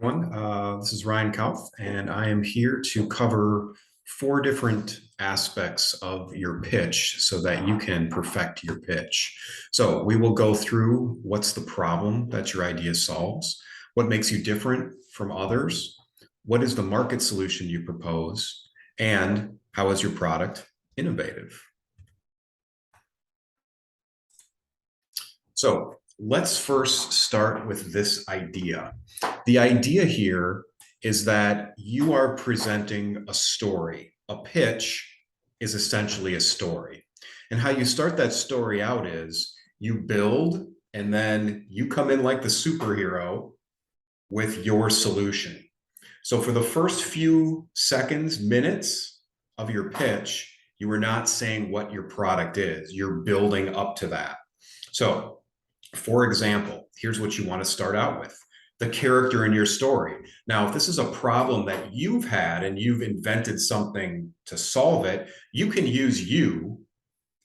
Everyone. This is Ryan Kauth, and I am here to cover four different aspects of your pitch so that you can perfect your pitch. So we will go through what's the problem that your idea solves, what makes you different from others, what is the market solution you propose, and how is your product innovative. So let's first start with this idea. The idea here is that you are presenting a story. A pitch is essentially a story. And how you start that story out is you build and then you come in like the superhero with your solution. So for the first few seconds, minutes of your pitch, you are not saying what your product is. You're building up to that. So for example, here's what you want to start out with: the character in your story. Now, if this is a problem that you've had and you've invented something to solve it, you can use you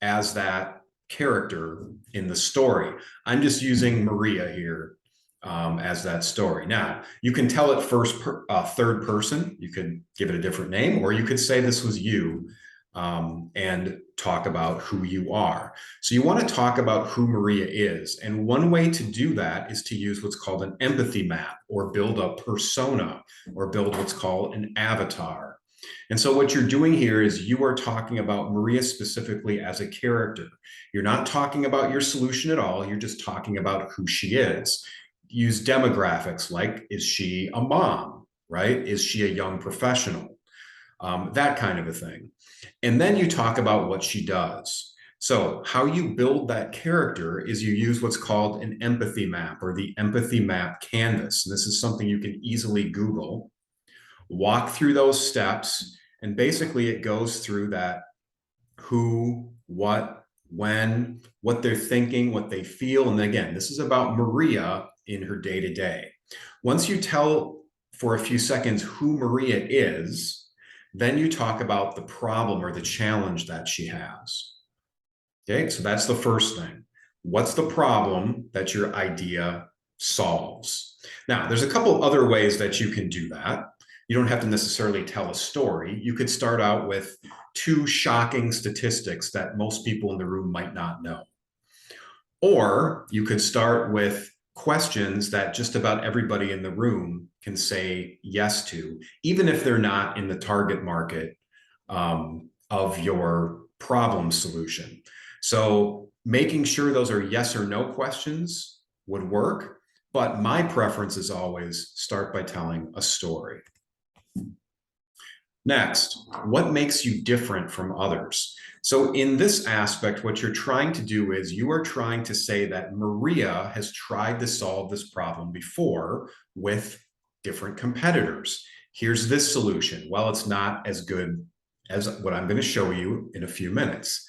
as that character in the story. I'm just using Maria here as that story. Now, you can tell it third person. You could give it a different name, or you could say this was you and talk about who you are. So you want to talk about who Maria is. And one way to do that is to use what's called an empathy map, or build a persona, or build what's called an avatar. And so what you're doing here is you are talking about Maria specifically as a character. You're not talking about your solution at all. You're just talking about who she is. Use demographics like, is she a mom, right? Is she a young professional? That kind of a thing. And then you talk about what she does. So how you build that character is you use what's called an empathy map, or the empathy map canvas. And this is something you can easily Google. Walk through those steps, and basically it goes through that: who, what, when, what they're thinking, what they feel. And again, this is about Maria in her day-to-day. Once you tell for a few seconds who Maria is, then you talk about the problem or the challenge that she has. Okay, so that's the first thing. What's the problem that your idea solves? Now, there's a couple other ways that you can do that. You don't have to necessarily tell a story. You could start out with two shocking statistics that most people in the room might not know. Or you could start with questions that just about everybody in the room can say yes to, even if they're not in the target market of your problem solution. So making sure those are yes or no questions would work, but my preference is always start by telling a story. Next, what makes you different from others? So in this aspect, what you're trying to do is you are trying to say that Maria has tried to solve this problem before with different competitors. Here's this solution. Well, it's not as good as what I'm going to show you in a few minutes.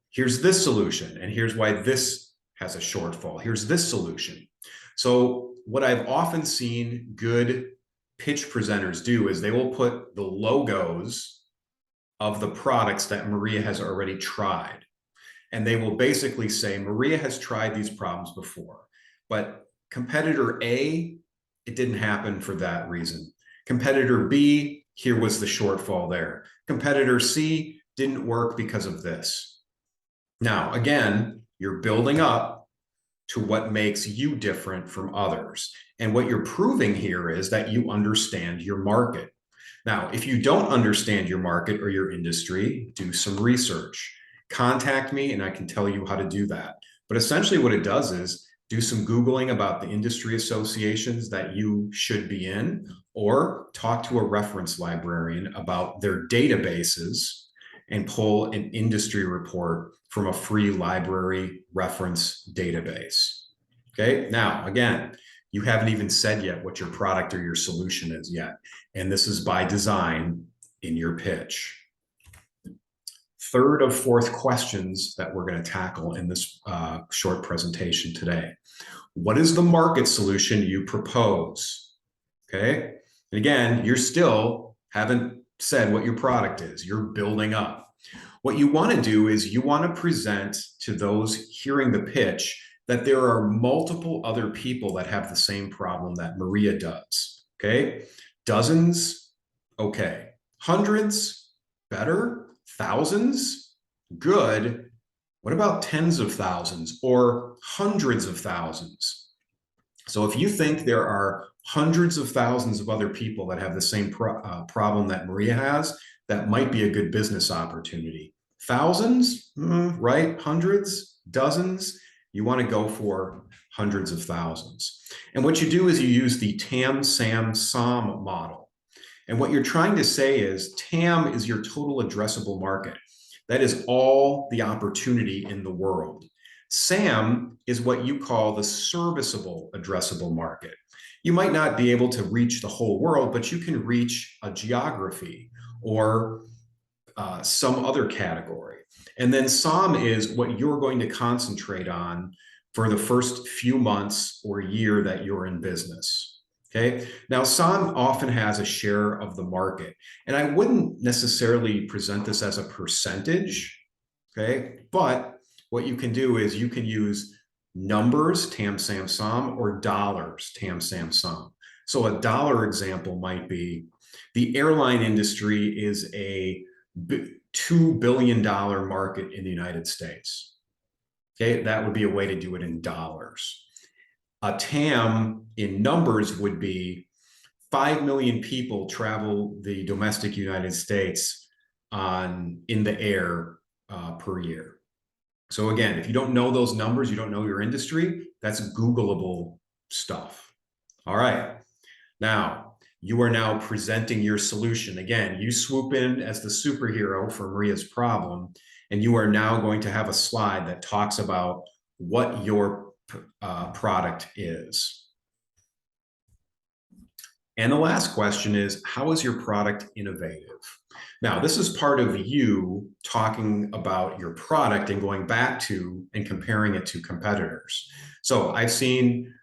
Here's this solution, and here's why this has a shortfall. Here's this solution. So what I've often seen good pitch presenters do is they will put the logos of the products that Maria has already tried. And they will basically say, Maria has tried these problems before, but competitor A, it didn't happen for that reason. Competitor B, here was the shortfall there. Competitor C didn't work because of this. Now, again, you're building up to what makes you different from others. And what you're proving here is that you understand your market. Now, if you don't understand your market or your industry, do some research. Contact me and I can tell you how to do that. But essentially what it does is do some Googling about the industry associations that you should be in, or talk to a reference librarian about their databases and pull an industry report from a free library reference database. Okay, now again, you haven't even said yet what your product or your solution is yet. And this is by design in your pitch. Third of fourth questions that we're going to tackle in this short presentation today. What is the market solution you propose? Okay, and again, you're still haven't said what your product is. You're building up. What you want to do is you want to present to those hearing the pitch that there are multiple other people that have the same problem that Maria does. Okay. Dozens, okay. Hundreds, better. Thousands, good. What about tens of thousands or hundreds of thousands? So if you think there are hundreds of thousands of other people that have the same problem that Maria has, that might be a good business opportunity. Thousands, right? Hundreds, dozens, you want to go for hundreds of thousands. And what you do is you use the TAM, SAM, SOM model. And what you're trying to say is TAM is your total addressable market. That is all the opportunity in the world. SAM is what you call the serviceable addressable market. You might not be able to reach the whole world, but you can reach a geography or some other category. And then SOM is what you're going to concentrate on for the first few months or year that you're in business. Okay. Now, SOM often has a share of the market, and I wouldn't necessarily present this as a percentage. Okay. But what you can do is you can use numbers, TAM, SAM, SOM, or dollars, TAM, SAM, SOM. So a dollar example might be the airline industry is a $2 billion market in the United States. Okay. That would be a way to do it in dollars. A TAM in numbers would be 5 million people travel the domestic United States in the air per year. So again, if you don't know those numbers, you don't know your industry, that's Googleable stuff. All right. Now, you are now presenting your solution. Again, you swoop in as the superhero for Maria's problem, and you are now going to have a slide that talks about what your product is. And the last question is, how is your product innovative? Now, this is part of you talking about your product and going back to and comparing it to competitors. So I've seen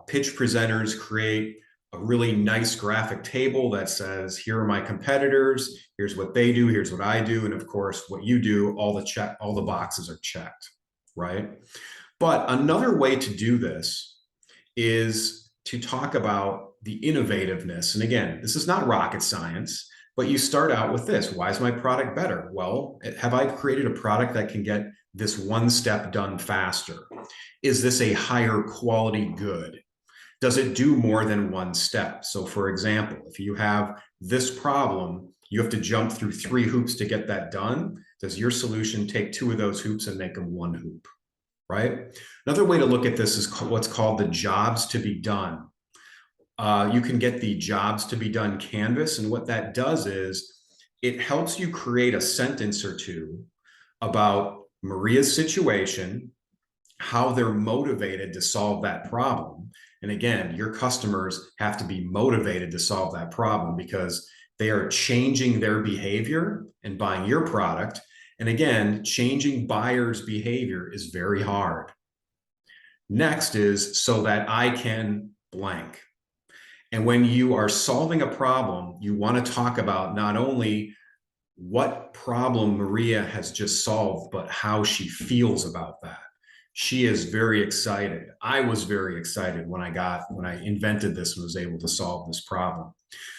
pitch presenters create a really nice graphic table that says, here are my competitors, here's what they do, here's what I do, and of course, what you do, all the boxes are checked, right? But another way to do this is to talk about the innovativeness. And again, this is not rocket science, but you start out with this. Why is my product better? Well, have I created a product that can get this one step done faster? Is this a higher quality good? Does it do more than one step? So for example, if you have this problem, you have to jump through 3 hoops to get that done. Does your solution take 2 of those hoops and make them 1 hoop? Right? Another way to look at this is what's called the jobs to be done. You can get the jobs to be done canvas, and what that does is it helps you create a sentence or two about Maria's situation, how they're motivated to solve that problem. And again, your customers have to be motivated to solve that problem because they are changing their behavior and buying your product. And again, changing buyers' behavior is very hard. Next is so that I can blank. And when you are solving a problem, you want to talk about not only what problem Maria has just solved, but how she feels about that. She is very excited. I was very excited when I invented this and was able to solve this problem.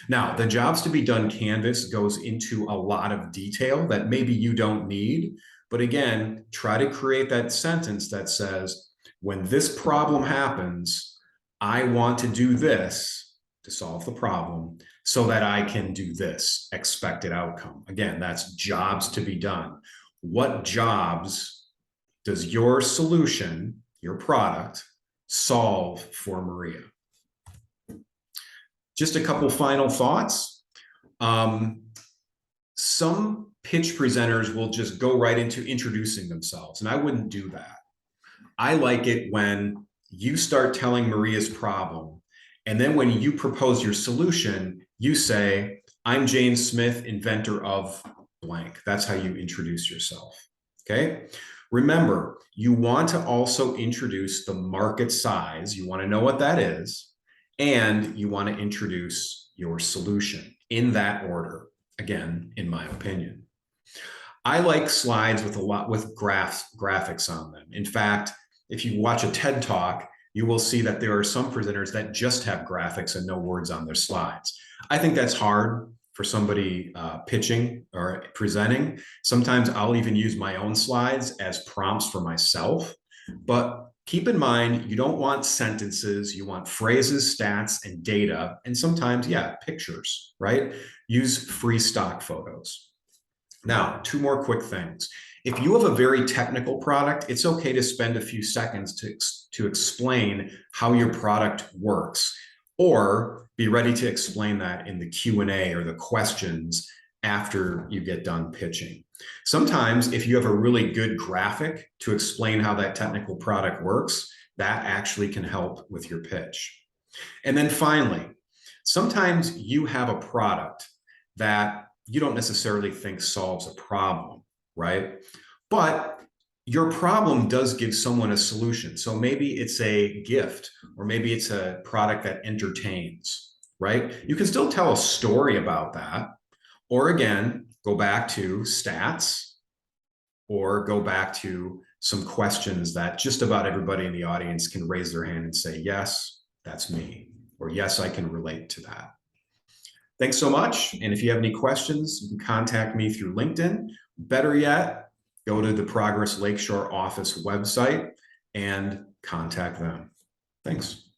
Now, the jobs to be done canvas goes into a lot of detail that maybe you don't need. But again, try to create that sentence that says, when this problem happens, I want to do this to solve the problem so that I can do this expected outcome. Again, that's jobs to be done. What jobs does your solution, your product, solve for Maria? Just a couple final thoughts. Some pitch presenters will just go right into introducing themselves, and I wouldn't do that. I like it when you start telling Maria's problem, and then when you propose your solution, you say, I'm James Smith, inventor of blank. That's how you introduce yourself, okay? Remember, you want to also introduce the market size. You want to know what that is, and you want to introduce your solution in that order, again, in my opinion. I like slides with graphics on them. In fact, if you watch a TED Talk, you will see that there are some presenters that just have graphics and no words on their slides. I think that's hard for somebody pitching or presenting. Sometimes I'll even use my own slides as prompts for myself. But keep in mind, you don't want sentences, you want phrases, stats, and data, and sometimes, yeah, pictures, right? Use free stock photos. Now, two more quick things. If you have a very technical product, it's okay to spend a few seconds to explain how your product works, or be ready to explain that in the Q&A or the questions after you get done pitching. Sometimes if you have a really good graphic to explain how that technical product works, that actually can help with your pitch. And then finally, sometimes you have a product that you don't necessarily think solves a problem, right? But your problem does give someone a solution. So maybe it's a gift, or maybe it's a product that entertains, right? You can still tell a story about that. Or again, go back to stats, or go back to some questions that just about everybody in the audience can raise their hand and say, yes, that's me, or yes, I can relate to that. Thanks so much. And if you have any questions, you can contact me through LinkedIn. Better yet, go to the Progress Lakeshore office website and contact them. Thanks.